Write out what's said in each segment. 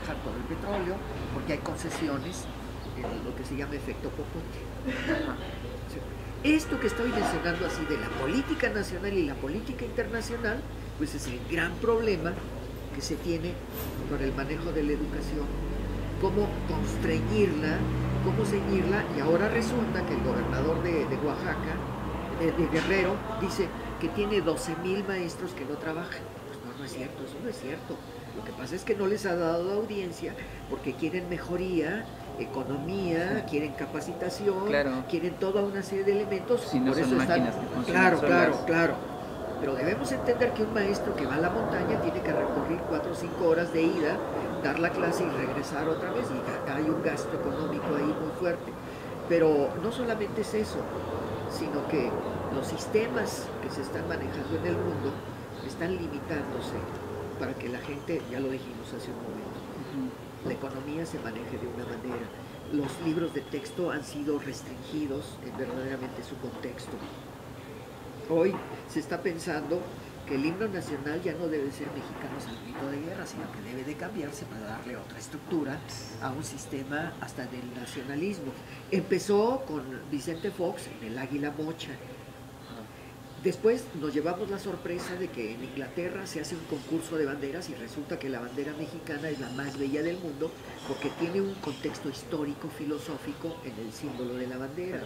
bajar todo el petróleo, porque hay concesiones en lo que se llama efecto popote. Esto que estoy mencionando así de la política nacional y la política internacional, pues es el gran problema que se tiene con el manejo de la educación, cómo constreñirla, cómo ceñirla, y ahora resulta que el gobernador de Oaxaca, de Guerrero, dice que tiene 12,000 maestros que no trabajan. Pues no, no es cierto, eso no es cierto. Lo que pasa es que no les ha dado audiencia porque quieren mejoría, economía, quieren capacitación, claro, quieren toda una serie de elementos. Si no por son eso máquinas están... que funcionan Claro, solas. claro, claro. Pero debemos entender que un maestro que va a la montaña tiene que recorrer 4 o 5 horas de ida, dar la clase y regresar otra vez, y hay un gasto económico ahí muy fuerte. Pero no solamente es eso, sino que los sistemas que se están manejando en el mundo están limitándose para que la gente, ya lo dijimos hace un momento, la economía se maneje de una manera. Los libros de texto han sido restringidos en verdaderamente su contexto. Hoy se está pensando que el himno nacional ya no debe ser Mexicanos al grito de guerra, sino que debe de cambiarse para darle otra estructura a un sistema hasta del nacionalismo. Empezó con Vicente Fox en el Águila Mocha. Después nos llevamos la sorpresa de que en Inglaterra se hace un concurso de banderas y resulta que la bandera mexicana es la más bella del mundo porque tiene un contexto histórico, filosófico en el símbolo de la bandera.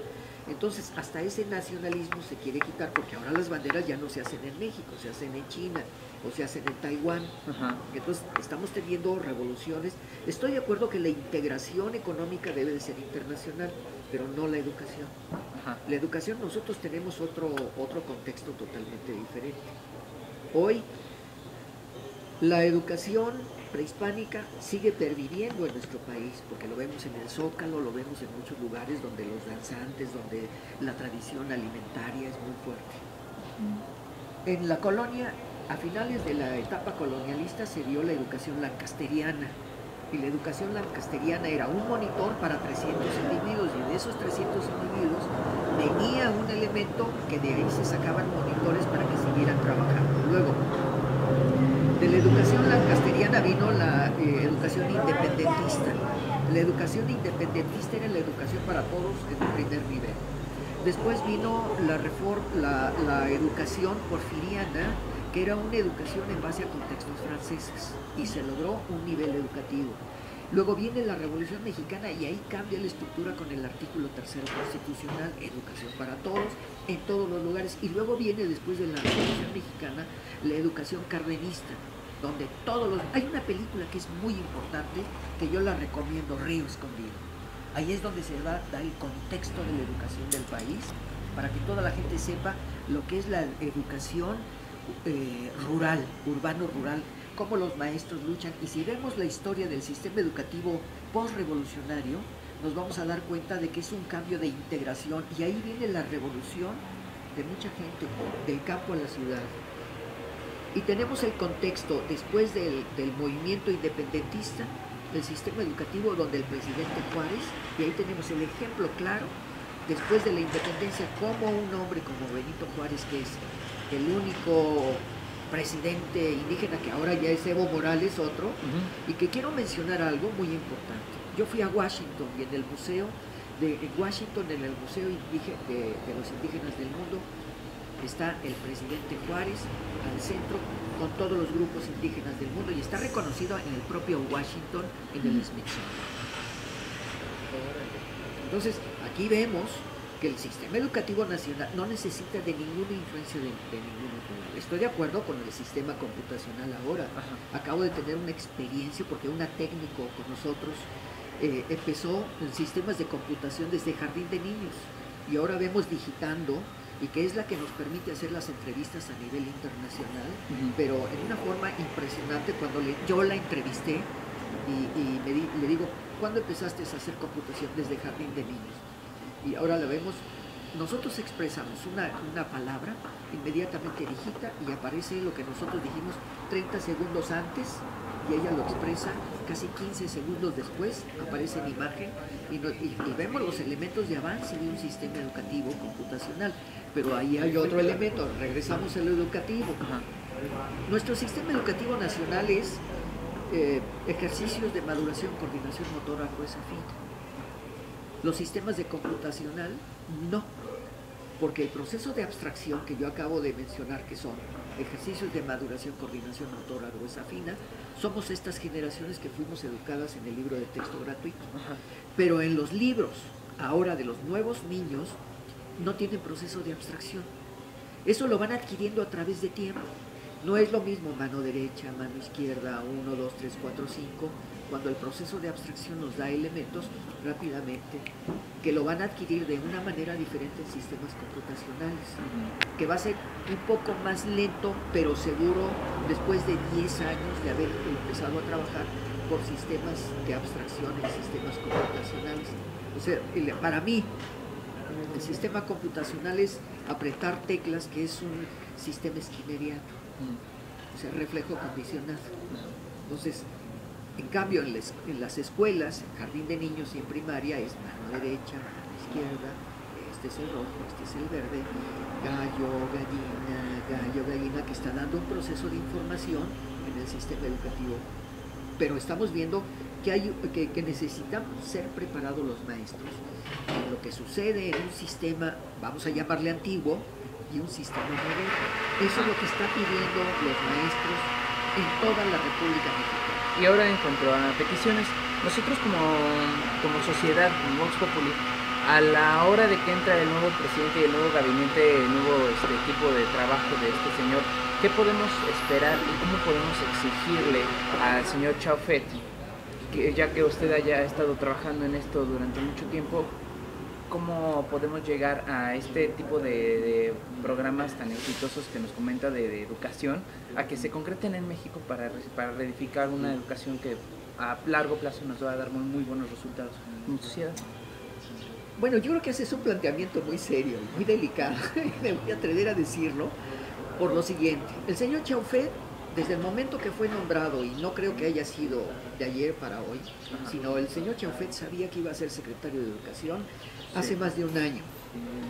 Entonces, hasta ese nacionalismo se quiere quitar porque ahora las banderas ya no se hacen en México, se hacen en China o se hacen en Taiwán. Entonces, estamos teniendo revoluciones. Estoy de acuerdo que la integración económica debe de ser internacional, pero no la educación. La educación, nosotros tenemos otro contexto totalmente diferente. Hoy, la educación prehispánica sigue perviviendo en nuestro país, porque lo vemos en el Zócalo, lo vemos en muchos lugares donde los danzantes, donde la tradición alimentaria es muy fuerte. En la colonia, a finales de la etapa colonialista, se dio la educación lancasteriana, y la educación lancasteriana era un monitor para 300 individuos, y de esos 300 individuos venía un elemento que de ahí se sacaban monitores para que siguieran trabajando. Luego, de la educación lancasteriana vino la educación independentista. La educación independentista era la educación para todos en el primer nivel. Después vino la educación porfiriana, que era una educación en base a contextos franceses, y se logró un nivel educativo. Luego viene la Revolución Mexicana y ahí cambia la estructura con el artículo 3º constitucional, educación para todos, en todos los lugares. Y luego viene, después de la Revolución Mexicana, la educación cardenista, donde todos los... Hay una película que es muy importante, que yo la recomiendo, Río Escondido. Ahí es donde se da el contexto de la educación del país, para que toda la gente sepa lo que es la educación rural, urbano-rural, cómo los maestros luchan. Y si vemos la historia del sistema educativo post-revolucionario, nos vamos a dar cuenta de que es un cambio de integración, y ahí viene la revolución de mucha gente, del campo a la ciudad. Y tenemos el contexto, después del movimiento independentista, del sistema educativo, donde el presidente Juárez, y ahí tenemos el ejemplo claro, después de la independencia, como un hombre como Benito Juárez, que es el único presidente indígena, que ahora ya es Evo Morales, otro, y que quiero mencionar algo muy importante. Yo fui a Washington, y en el museo de Washington, en el Museo de los Indígenas del Mundo, está el presidente Juárez al centro con todos los grupos indígenas del mundo, y está reconocido en el propio Washington, en el Smithsonian. Entonces, aquí vemos que el sistema educativo nacional no necesita de ninguna influencia de ningún otro lado. Estoy de acuerdo con el sistema computacional ahora. Acabo de tener una experiencia porque una técnico con nosotros empezó en sistemas de computación desde jardín de niños, y ahora vemos digitando, y que es la que nos permite hacer las entrevistas a nivel internacional, pero en una forma impresionante. Cuando yo la entrevisté y le digo, ¿cuándo empezaste a hacer computación? Desde jardín de niños. Y ahora la vemos, nosotros expresamos una palabra, inmediatamente digita y aparece lo que nosotros dijimos 30 segundos antes, y ella lo expresa casi 15 segundos después, aparece en imagen, y vemos los elementos de avance de un sistema educativo computacional. Pero ahí hay otro elemento, regresamos a lo educativo. Nuestro sistema educativo nacional es ejercicios de maduración, coordinación motora, gruesa, fina. Los sistemas de computacional, no, porque el proceso de abstracción que yo acabo de mencionar, que son ejercicios de maduración, coordinación motora, gruesa, fina, somos estas generaciones que fuimos educadas en el libro de texto gratuito. Ajá. Pero en los libros, ahora de los nuevos niños, no tienen proceso de abstracción. Eso lo van adquiriendo a través de tiempo. No es lo mismo mano derecha, mano izquierda, 1, 2, 3, 4, 5, cuando el proceso de abstracción nos da elementos rápidamente, que lo van a adquirir de una manera diferente en sistemas computacionales, que va a ser un poco más lento, pero seguro después de 10 años de haber empezado a trabajar por sistemas de abstracción en sistemas computacionales. O sea, para mí, el sistema computacional es apretar teclas, que es un sistema esquineriano, o sea, reflejo condicionado. Entonces, en cambio, en las escuelas, en jardín de niños y en primaria, es mano derecha, mano izquierda, este es el rojo, este es el verde, gallo, gallina, que está dando un proceso de información en el sistema educativo. Pero estamos viendo que necesitan ser preparados los maestros en lo que sucede en un sistema, vamos a llamarle antiguo, y un sistema moderno. Eso es lo que están pidiendo los maestros en toda la República Mexicana. Y ahora en cuanto a peticiones, nosotros como sociedad, como Vox Populi, a la hora de que entra el nuevo presidente y el nuevo gabinete, el nuevo equipo de trabajo de este señor, ¿qué podemos esperar y cómo podemos exigirle al señor Chaufet, que ya que usted haya estado trabajando en esto durante mucho tiempo, cómo podemos llegar a este tipo de programas tan exitosos que nos comenta de educación, a que se concreten en México para reedificar una educación que a largo plazo nos va a dar muy buenos resultados en sociedad? Bueno, yo creo que ese es un planteamiento muy serio y muy delicado, y me voy a atrever a decirlo por lo siguiente. El señor Chaufet, desde el momento que fue nombrado, y no creo que haya sido de ayer para hoy, sino el señor Chaufet sabía que iba a ser secretario de Educación hace más de un año.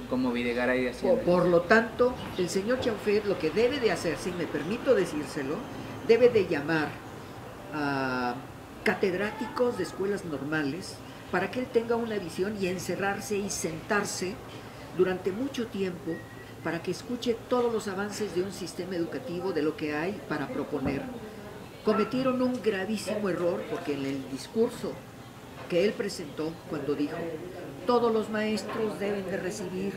Como Videgaray haciendo. Por lo tanto, el señor Chaufet lo que debe de hacer, si me permito decírselo, debe de llamar a catedráticos de escuelas normales para que él tenga una visión y encerrarse y sentarse durante mucho tiempo para que escuche todos los avances de un sistema educativo, de lo que hay para proponer. Cometieron un gravísimo error porque en el discurso que él presentó, cuando dijo todos los maestros deben de recibir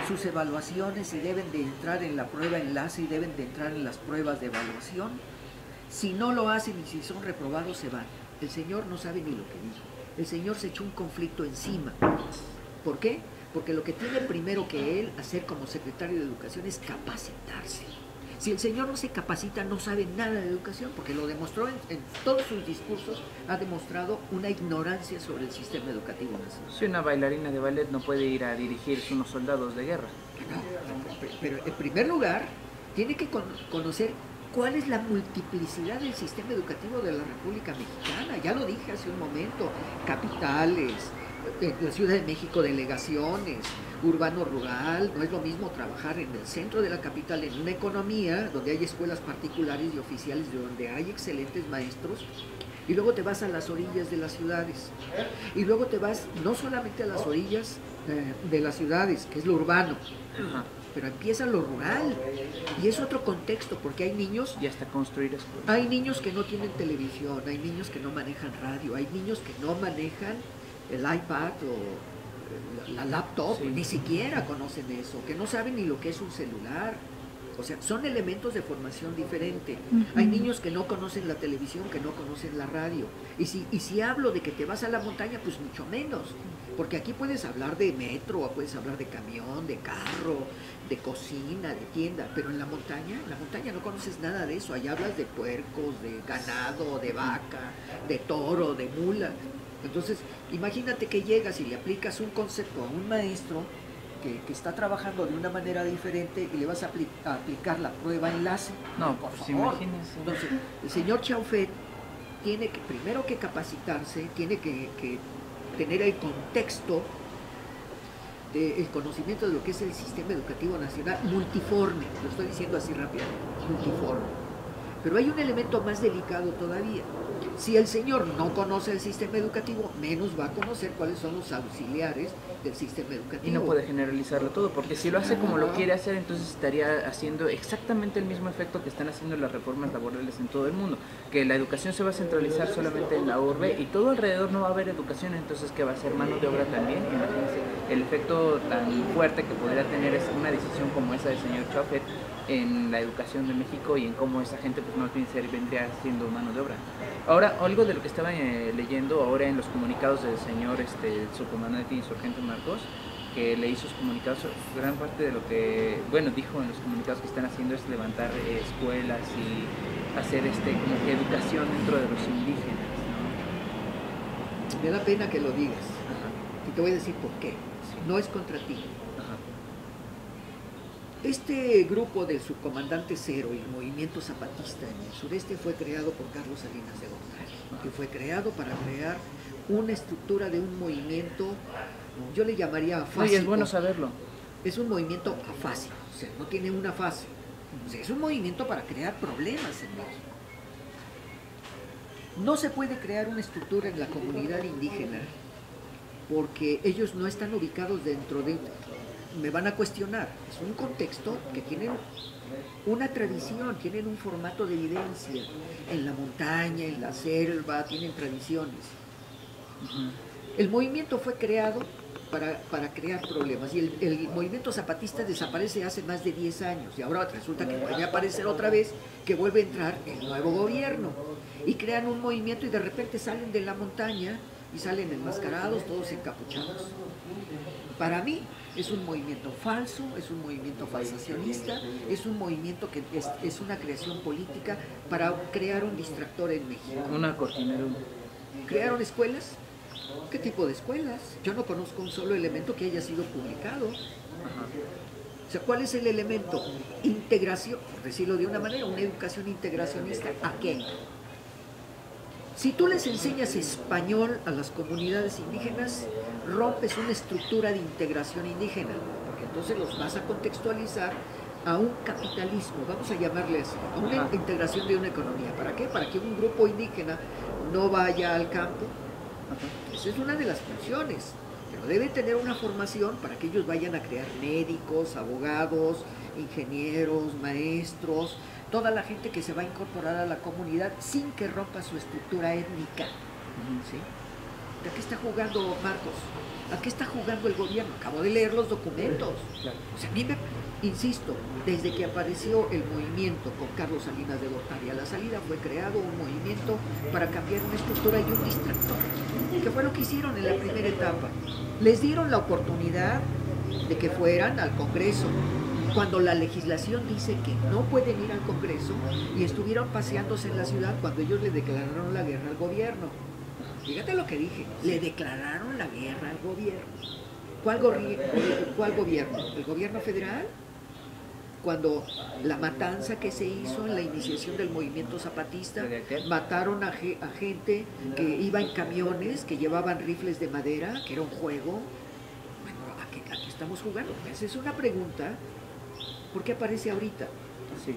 sus evaluaciones y deben de entrar en la prueba enlace y deben de entrar en las pruebas de evaluación, si no lo hacen y si son reprobados se van. El señor no sabe ni lo que dijo. El señor se echó un conflicto encima. ¿Por qué? Porque lo que tiene primero que él hacer como secretario de Educación es capacitarse. Si el señor no se capacita, no sabe nada de educación, porque lo demostró en todos sus discursos, ha demostrado una ignorancia sobre el sistema educativo nacional. Si una bailarina de ballet no puede ir a dirigir unos soldados de guerra. Pero en primer lugar, tiene que conocer cuál es la multiplicidad del sistema educativo de la República Mexicana. Ya lo dije hace un momento, capitales, la Ciudad de México, delegaciones, urbano-rural. No es lo mismo trabajar en el centro de la capital en una economía donde hay escuelas particulares y oficiales, donde hay excelentes maestros, y luego te vas a las orillas de las ciudades, y luego te vas no solamente a las orillas de las ciudades, que es lo urbano, pero empieza lo rural, y es otro contexto, porque hay niños... Y hasta construir escuelas. Hay niños que no tienen televisión, hay niños que no manejan radio, hay niños que no manejan el iPad o la laptop, sí. Ni siquiera conocen eso, que no saben ni lo que es un celular. O sea, son elementos de formación diferente. Hay niños que no conocen la televisión, que no conocen la radio. Y si hablo de que te vas a la montaña, pues mucho menos. Porque aquí puedes hablar de metro, o puedes hablar de camión, de carro, de cocina, de tienda. Pero en la montaña no conoces nada de eso. Allá hablas de puercos, de ganado, de vaca, de toro, de mula. Entonces, imagínate que llegas y le aplicas un concepto a un maestro que está trabajando de una manera diferente y le vas a aplicar la prueba enlace. No, por favor. Imagínese. Entonces, el señor Chaufet tiene que, primero que capacitarse, tiene que tener el contexto, el conocimiento de lo que es el sistema educativo nacional multiforme. Lo estoy diciendo así rápidamente, multiforme. Pero hay un elemento más delicado todavía. Si el señor no conoce el sistema educativo, menos va a conocer cuáles son los auxiliares del sistema educativo. Y no puede generalizarlo todo, porque si lo hace como lo quiere hacer, entonces estaría haciendo exactamente el mismo efecto que están haciendo las reformas laborales en todo el mundo, que la educación se va a centralizar solamente en la urbe y todo alrededor no va a haber educación, entonces que va a ser mano de obra también. Imagínense el efecto tan fuerte que podría tener una decisión como esa del señor Chauffet en la educación de México y en cómo esa gente pues más bien vendría siendo mano de obra. Ahora, algo de lo que estaba leyendo ahora en los comunicados del señor subcomandante insurgente Marcos, que le hizo sus comunicados, gran parte de lo que, bueno, dijo en los comunicados que están haciendo es levantar escuelas y hacer como que educación dentro de los indígenas, ¿no? Me da pena que lo digas. Ajá. Y te voy a decir por qué. Sí. No es contra ti. Ajá. Este grupo del subcomandante Cero y el movimiento zapatista en el sureste fue creado por Carlos Salinas de Gortari, que fue creado para crear una estructura de un movimiento, yo le llamaría afásico. Sí, es bueno saberlo. Es un movimiento afásico, o sea, no tiene una fase. O sea, es un movimiento para crear problemas en México. No se puede crear una estructura en la comunidad indígena porque ellos no están ubicados dentro de... Me van a cuestionar, es un contexto que tienen una tradición, tienen un formato de vivencia. En la montaña, en la selva, tienen tradiciones. El movimiento fue creado para crear problemas y el movimiento zapatista desaparece hace más de 10 años y ahora resulta que vuelve a aparecer otra vez, que vuelve a entrar el nuevo gobierno y crean un movimiento y de repente salen de la montaña y salen enmascarados, todos encapuchados. Para mí es un movimiento falso, es un movimiento falsacionista, es un movimiento que es una creación política para crear un distractor en México. Una cortina de humo. ¿Crearon escuelas? ¿Qué tipo de escuelas? Yo no conozco un solo elemento que haya sido publicado. Ajá. O sea, ¿cuál es el elemento? Integración, por decirlo de una manera, una educación integracionista. ¿A qué? Si tú les enseñas español a las comunidades indígenas, rompes una estructura de integración indígena, porque entonces los vas a contextualizar a un capitalismo, vamos a llamarle así, a una integración de una economía. ¿Para qué? Para que un grupo indígena no vaya al campo. Esa es una de las funciones, pero debe tener una formación para que ellos vayan a crear médicos, abogados, ingenieros, maestros, toda la gente que se va a incorporar a la comunidad sin que rompa su estructura étnica. ¿Sí? ¿A qué está jugando Marcos? ¿A qué está jugando el gobierno? Acabo de leer los documentos. O sea, a mí insisto, desde que apareció el movimiento con Carlos Salinas de Gortari, a la salida fue creado un movimiento para cambiar una estructura y un distractor, que fue lo que hicieron en la primera etapa. Les dieron la oportunidad de que fueran al Congreso, cuando la legislación dice que no pueden ir al Congreso, y estuvieron paseándose en la ciudad cuando ellos le declararon la guerra al gobierno. Fíjate lo que dije, le declararon la guerra al gobierno. ¿Cuál gobierno? ¿El gobierno federal? Cuando la matanza que se hizo en la iniciación del movimiento zapatista, mataron a gente que iba en camiones, que llevaban rifles de madera, que era un juego. Bueno, ¿a qué estamos jugando? Esa es una pregunta. ¿Por qué aparece ahorita? Sí.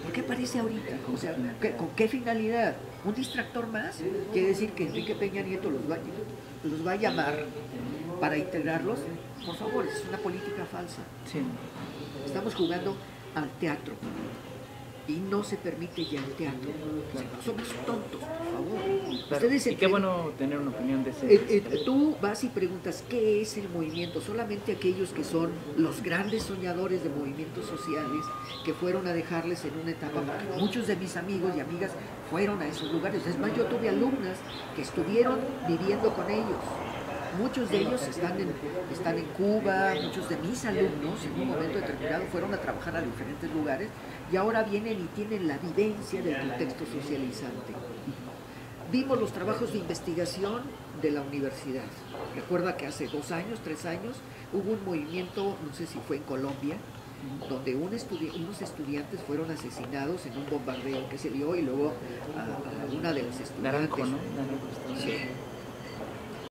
¿Por qué aparece ahorita? O sea, ¿con qué finalidad? ¿Un distractor más? Quiere decir que Enrique Peña Nieto los va a llamar para integrarlos. Por favor, es una política falsa. Sí. Estamos jugando al teatro y no se permite ya el teatro. O sea, no somos tontos, por favor. Claro. Y qué bueno tener una opinión de ese. Tú vas y preguntas qué es el movimiento. Solamente aquellos que son los grandes soñadores de movimientos sociales que fueron a dejarles en una etapa, porque muchos de mis amigos y amigas fueron a esos lugares. Es más, yo tuve alumnas que estuvieron viviendo con ellos. Muchos de ellos están en Cuba, muchos de mis alumnos en un momento determinado fueron a trabajar a diferentes lugares y ahora vienen y tienen la vivencia del contexto socializante. Vimos los trabajos de investigación de la universidad. Recuerda que hace 2 años, 3 años, hubo un movimiento, no sé si fue en Colombia, donde unos estudiantes fueron asesinados en un bombardeo que se dio y luego a una de las estudiantes. Naranjo, ¿no? Naranjo, sí.